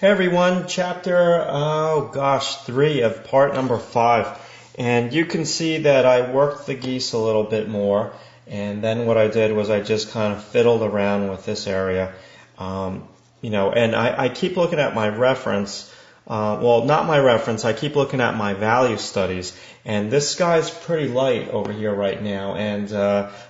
Hey everyone, chapter, 3 of part number 5. And you can see that I worked the geese a little bit more. And then what I did was I just kind of fiddled around with this area. And I keep looking at my reference. Not my reference, I keep looking at my value studies. And this sky's pretty light over here right now. And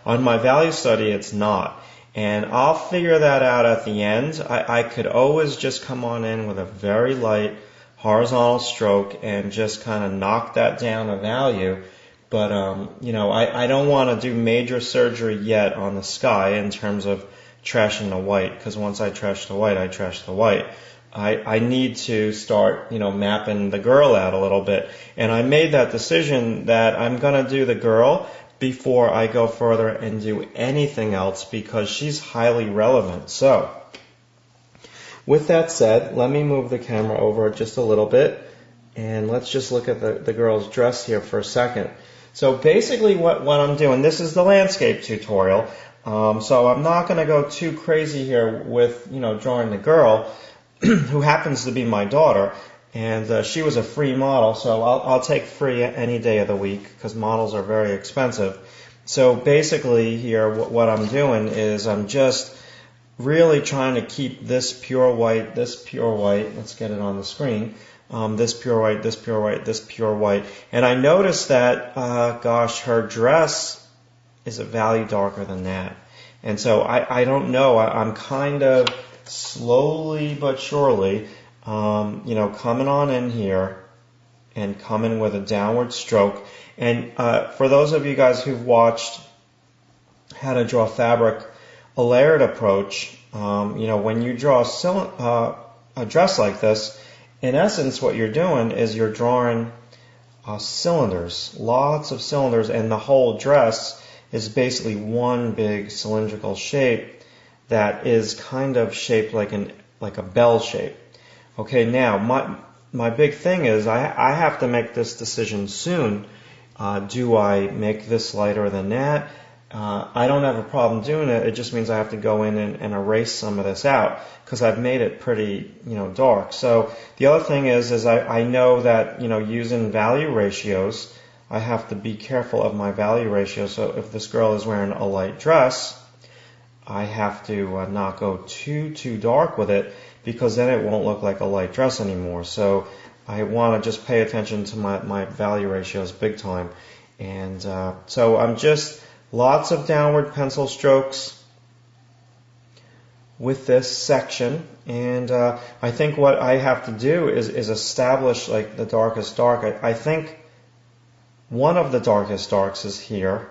on my value study, it's not. And I'll figure that out at the end. I could always just come on in with a very light horizontal stroke and just kind of knock that down a value. But, I don't want to do major surgery yet on the sky in terms of trashing the white, because once I trash the white, I trash the white. I need to start, mapping the girl out a little bit. And I made that decision that I'm going to do the girl before I go further and do anything else because she's highly relevant. So, with that said, let me move the camera over just a little bit and let's just look at the girl's dress here for a second. So basically what I'm doing, this is the landscape tutorial, so I'm not going to go too crazy here with, drawing the girl who happens to be my daughter. And she was a free model, so I'll take free any day of the week because models are very expensive. So basically here what I'm doing is I'm just really trying to keep this pure white, let's get it on the screen, this pure white, this pure white, this pure white. And I noticed that, her dress is a value darker than that. And so I don't know, I'm kind of slowly but surely coming on in here and coming with a downward stroke. And for those of you guys who've watched how to draw fabric, a layered approach, when you draw a dress like this, in essence what you're doing is you're drawing cylinders, lots of cylinders, and the whole dress is basically one big cylindrical shape that is kind of shaped like a bell shape. Okay, now my big thing is I have to make this decision soon. Do I make this lighter than that? I don't have a problem doing it. It just means I have to go in and erase some of this out because I've made it pretty, dark. So the other thing is I know that, using value ratios, I have to be careful of my value ratio. So if this girl is wearing a light dress, I have to not go too dark with it, because then it won't look like a light dress anymore. So I want to just pay attention to my value ratios big time. And so I'm just lots of downward pencil strokes with this section. And I think what I have to do is establish like the darkest dark. I think one of the darkest darks is here.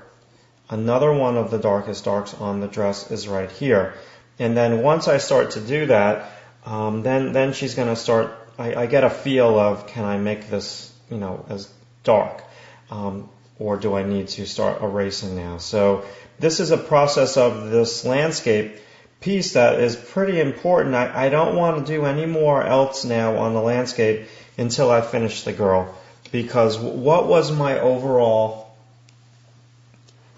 Another one of the darkest darks on the dress is right here. And then once I start to do that, then she's going to start, I get a feel of, can I make this, as dark? Or do I need to start erasing now? So this is a process of this landscape piece that is pretty important. I don't want to do any more else now on the landscape until I finish the girl. Because what was my overall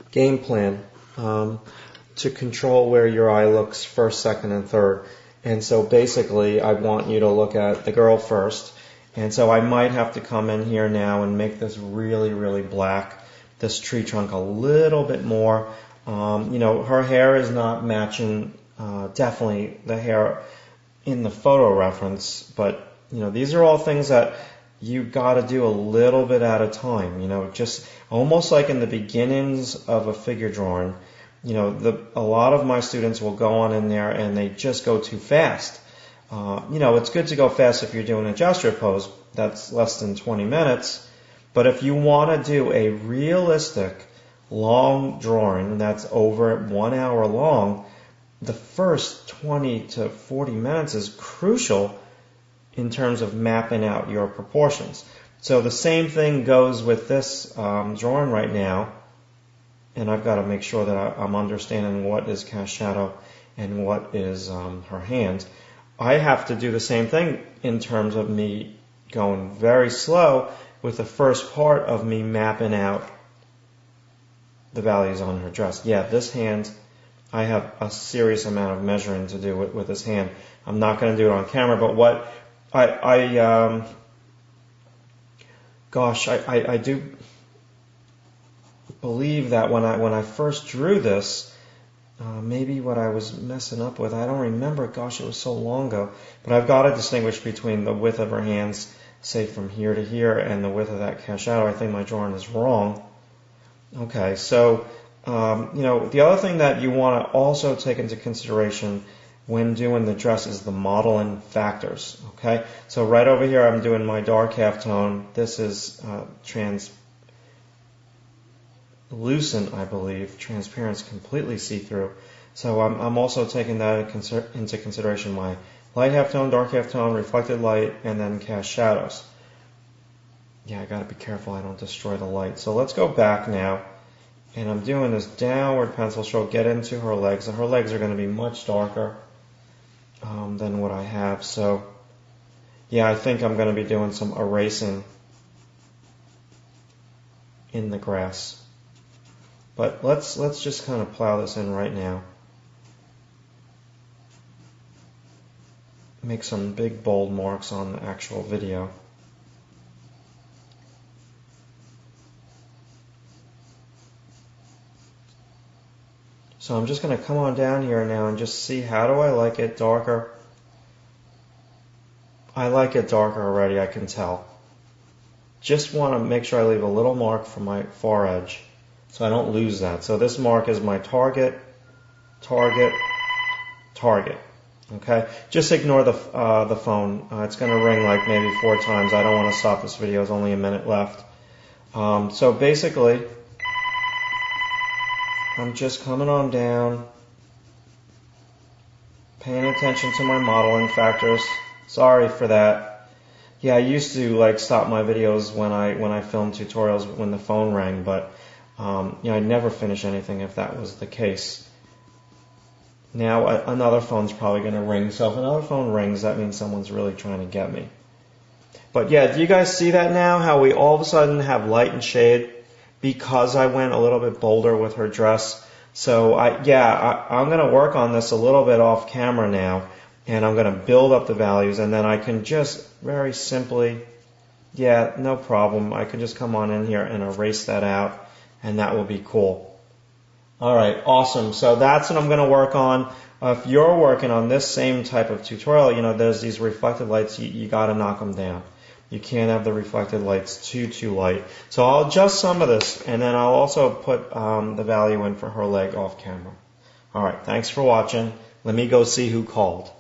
game plan? To control where your eye looks first, second, and third. And so basically I want you to look at the girl first. And so I might have to come in here now and make this really, really black, this tree trunk a little bit more. Her hair is not matching definitely the hair in the photo reference, but these are all things that you got to do a little bit at a time, just almost like in the beginnings of a figure drawing. A lot of my students will go on in there and they just go too fast. It's good to go fast if you're doing a gesture pose. That's less than 20 minutes. But if you want to do a realistic long drawing that's over 1 hour long, the first 20 to 40 minutes is crucial in terms of mapping out your proportions. So the same thing goes with this drawing right now. And I've got to make sure that I'm understanding what is cast shadow and what is her hand. I have to do the same thing in terms of me going very slow with the first part of me mapping out the values on her dress. Yeah, this hand, I have a serious amount of measuring to do with this hand. I'm not going to do it on camera, but gosh, I do believe that when I first drew this, maybe what I was messing up with, I don't remember. Gosh, it was so long ago. But I've got to distinguish between the width of her hands, say from here to here, and the width of that cast shadow. I think my drawing is wrong. Okay, so the other thing that you want to also take into consideration when doing the dress is the modeling factors. Okay, so right over here I'm doing my dark halftone. This is translucent, I believe. Transparent is completely see-through. So I'm also taking that into consideration, my light halftone, dark halftone, reflected light, and then cast shadows. Yeah, I gotta be careful I don't destroy the light. So let's go back now, and I'm doing this downward pencil stroke, get into her legs, and her legs are gonna be much darker than what I have. So yeah, I think I'm gonna be doing some erasing in the grass. But let's just kind of plow this in right now. Make some big bold marks on the actual video. So I'm just going to come on down here now and just see, how do I like it darker? I like it darker already, I can tell. Just want to make sure I leave a little mark for my far edge, so I don't lose that. So this mark is my target, target, target. Okay, just ignore the phone. It's going to ring like maybe 4 times. I don't want to stop this video. There's only a minute left. So basically, I'm just coming on down, paying attention to my modeling factors. Sorry for that. Yeah, I used to like stop my videos when I filmed tutorials when the phone rang, but I'd never finish anything if that was the case. Now another phone's probably going to ring, so if another phone rings, that means someone's really trying to get me. But yeah, do you guys see that now, how we all of a sudden have light and shade because I went a little bit bolder with her dress? So I'm going to work on this a little bit off camera now, and I'm going to build up the values, and then I can just very simply, yeah, no problem, I can just come on in here and erase that out, and that will be cool. Alright, awesome. So that's what I'm going to work on. If you're working on this same type of tutorial, there's these reflected lights, you got to knock them down. You can't have the reflected lights too light. So I'll adjust some of this, and then I'll also put the value in for her leg off camera. Alright, thanks for watching. Let me go see who called.